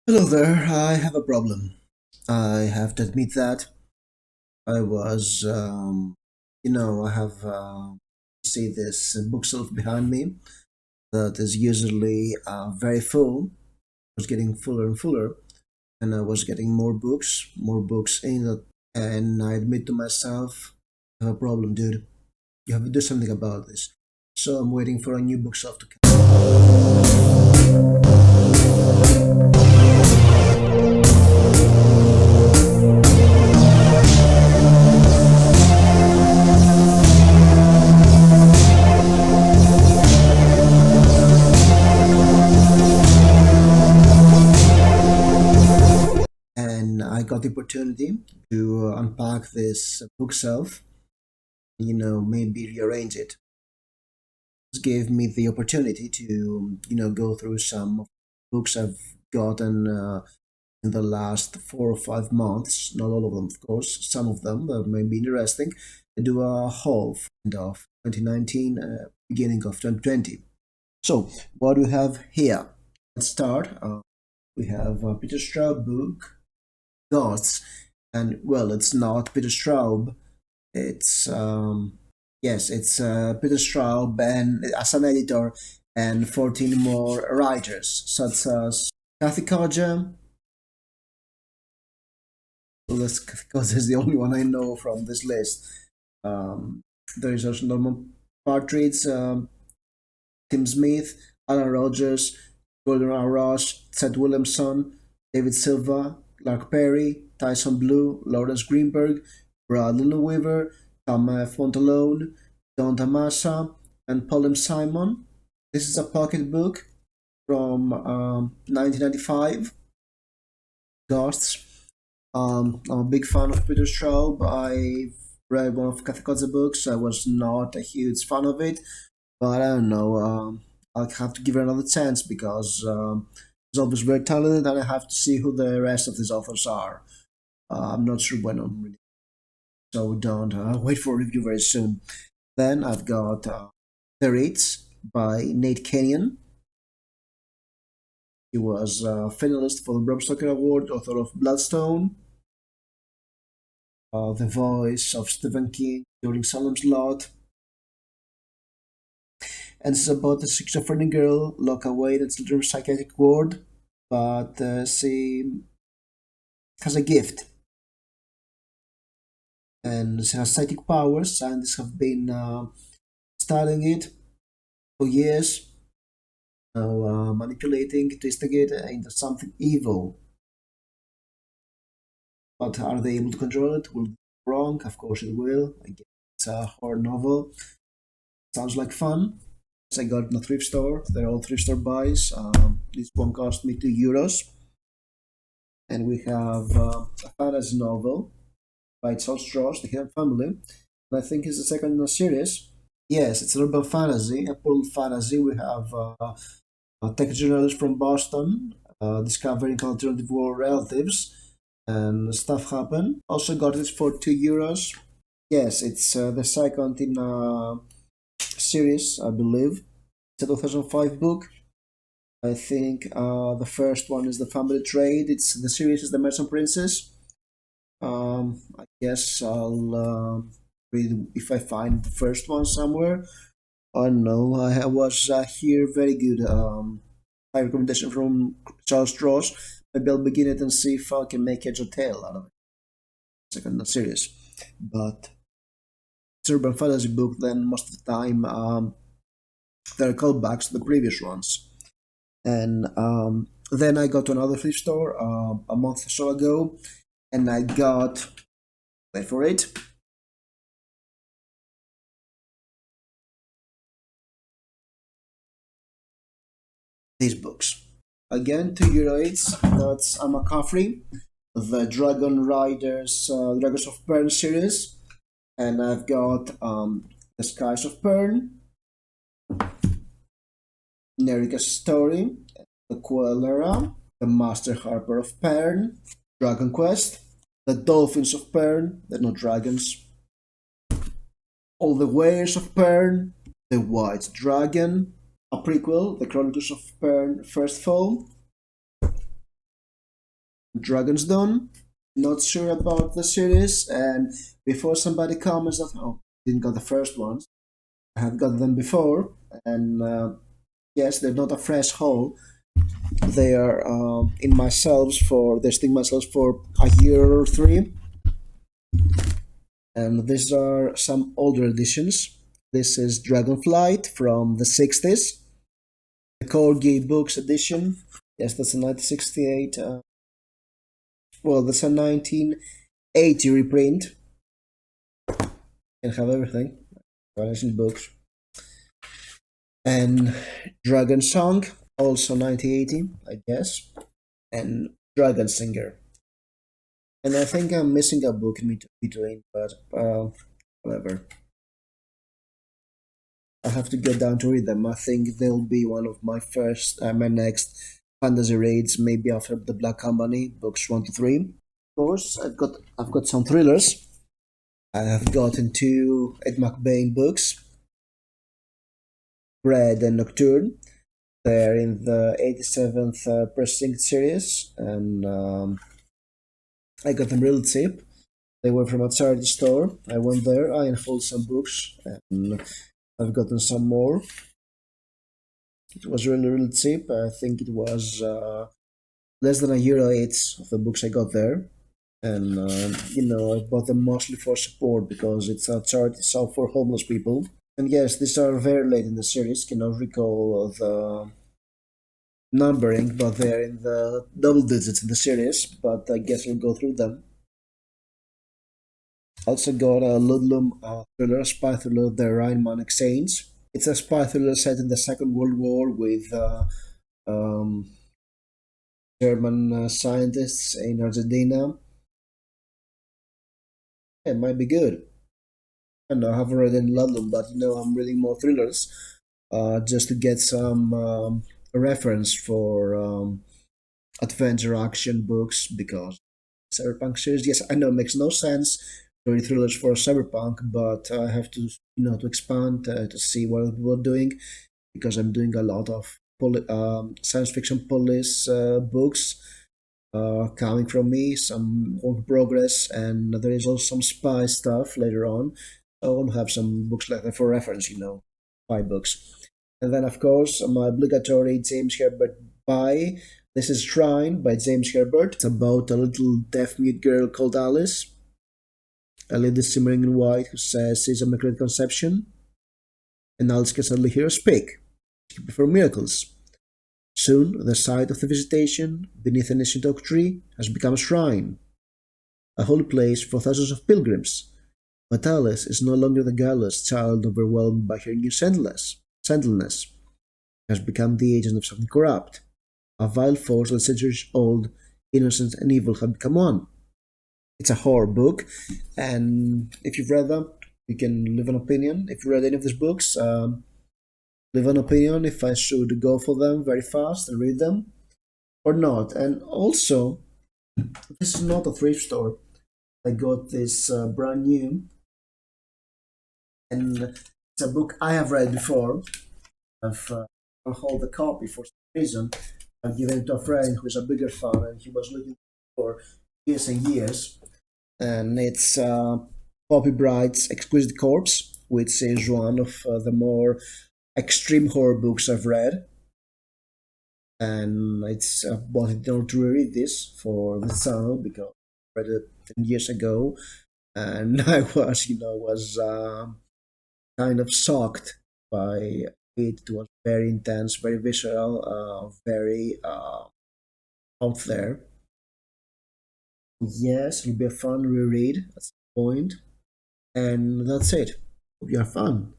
Hello there, I have a problem. I have to admit that I was, I have, see this bookshelf behind me that is usually very full. It was getting fuller and fuller, and I was getting more books in it. And I admit to myself, I have a problem, dude. You have to do something about this. So I'm waiting for a new bookshelf to and I got the opportunity to unpack this bookshelf, maybe rearrange it. This gave me the opportunity to, go through some of the books I've gotten in the last 4 or 5 months. Not all of them, of course. Some of them that may be interesting. I do a haul end of 2019, beginning of 2020. So, what do we have here? Let's start. We have Peter Straub book, Ghosts. And, well, it's not Peter Straub. It's yes, it's Peter Straub and as an editor, and 14 more writers such as Kathy Koja. Well, that's because is the only one I know from this list. Um, there is also Norman Partridge, Tim Smith, Alan Rogers, Gordon R. Ross, Seth Williamson, David Silva, Clark Perry, Tyson Blue, Lawrence Greenberg, Bradley Weaver, Tom Fontalone, Don Tamasa, and Paul M. Simon. This is a pocket book from 1995. Ghosts. I'm a big fan of Peter Straub. I read one of Kathy books. I was not a huge fan of it, but I don't know. I'll have to give it another chance because he's obviously very talented, and I have to see who the rest of these authors are. I'm not sure when I'm reading, so don't wait for a review very soon. Then I've got The Ritz by Nate Kenyon. He was a finalist for the Bram Stoker Award, author of Bloodstone, the voice of Stephen King during Salem's Lot, and it's about a schizophrenic girl locked away in a children's psychiatric ward, but she has a gift and she has psychic powers. Scientists have been studying it for years, now manipulating, twisting it into something evil. But are they able to control it? Will it be wrong? Of course it will. I guess it's a horror novel. Sounds like fun. I got it in a thrift store. They're all thrift store buys. This one cost me €2. And we have a fantasy novel by Charles Stross, The Hidden Family. And I think it's the second in the series. Yes, it's urban fantasy, a pool fantasy. We have a tech journalist from Boston discovering alternative world relatives, and stuff happen. Also got this for €2. Yes, it's the second in a series, I believe. It's a 2005 book. I think the first one is The Family Trade. It's the series is The Merchant Princess. I guess I'll read if I find the first one somewhere. Oh no, I was here very good. High recommendation from Charles Stross. Maybe I'll begin it and see if I can make heads or tail out of it. Second series, but it's an urban fantasy book. Then most of the time, there are callbacks to the previous ones. And then I got to another thrift store a month or so ago, and I got wait for it. These books again, €2. That's a McCaffrey, the Dragon Riders, Dragons of Pern series, and I've got The Skies of Pern, Nerika's Story, The Quelera, The Master Harper of Pern, Dragon Quest, The Dolphins of Pern, they're not dragons, All the Wares of Pern, The White Dragon, a prequel, The Chronicles of Pern First Fall, Dragon's Dawn. Not sure about the series, and before somebody comments that, oh, didn't got the first ones, I have got them before, and yes, they're not a fresh haul. They are in my shelves for they're staying my shelves for a year or three, and these are some older editions. This is Dragonflight from the 60s, the Corgi Books edition. Yes, that's a 1968. Well, that's a 1980 reprint. Can have everything. Financial books. And Dragon Song, also 1980, I guess. And Dragon Singer. And I think I'm missing a book in between, but whatever. I have to get down to read them. I think they'll be one of my next fantasy raids, maybe after the Black Company books 1 to 3. Of course, I've got some thrillers. I have gotten two Ed McBain books, Red and Nocturne. They're in the 87th Precinct series, and I got them real cheap. They were from a charity store. I went there, I unfolded some books, and I've gotten some more. It was really, really cheap. I think it was less than €1 each of the books I got there. And, I bought them mostly for support because it's a charity shop for homeless people. And yes, these are very late in the series. Cannot recall the numbering, but they're in the double digits in the series. But I guess we'll go through them. Also got a Ludlum thriller, a spy thriller, The Rhineman Exchange. It's a spy thriller set in the Second World War with um, German scientists in Argentina. It might be good. I know I haven't read in Ludlum, but I'm reading more thrillers just to get some reference for adventure action books because cyberpunk series. Yes, I know it makes no sense to read thrillers for cyberpunk, but I have to to expand to see what we're doing because I'm doing a lot of science fiction police books coming from me, some work in progress, and there is also some spy stuff later on. I want to have some books like that for reference, spy books. And then, of course, my obligatory James Herbert buy. This is Shrine by James Herbert. It's about a little deaf mute girl called Alice, a lady simmering in white who says she's a immaculate conception, and Alice can suddenly hear her speak. She can perform miracles. Soon, the site of the visitation, beneath an ancient oak tree, has become a shrine, a holy place for thousands of pilgrims. But Alice is no longer the guileless child overwhelmed by her new gentleness. She has become the agent of something corrupt, a vile force that centuries old, innocent and evil have become one. It's a horror book, and if you've read them, you can leave an opinion. If you read any of these books, leave an opinion if I should go for them very fast and read them or not. And also, this is not a thrift store. I got this brand new, and it's a book I have read before. I've hold the copy for some reason. I've given it to a friend who's a bigger fan, and he was looking for years and years. And it's Poppy Bright's Exquisite Corpse, which is one of the more extreme horror books I've read. And it's bought it in order to reread this for the channel because I read it 10 years ago, and I was kind of shocked by it. It was very intense, very visceral, very out there. Yes, it'll be a fun reread at some point, and that's it. Hope you have fun.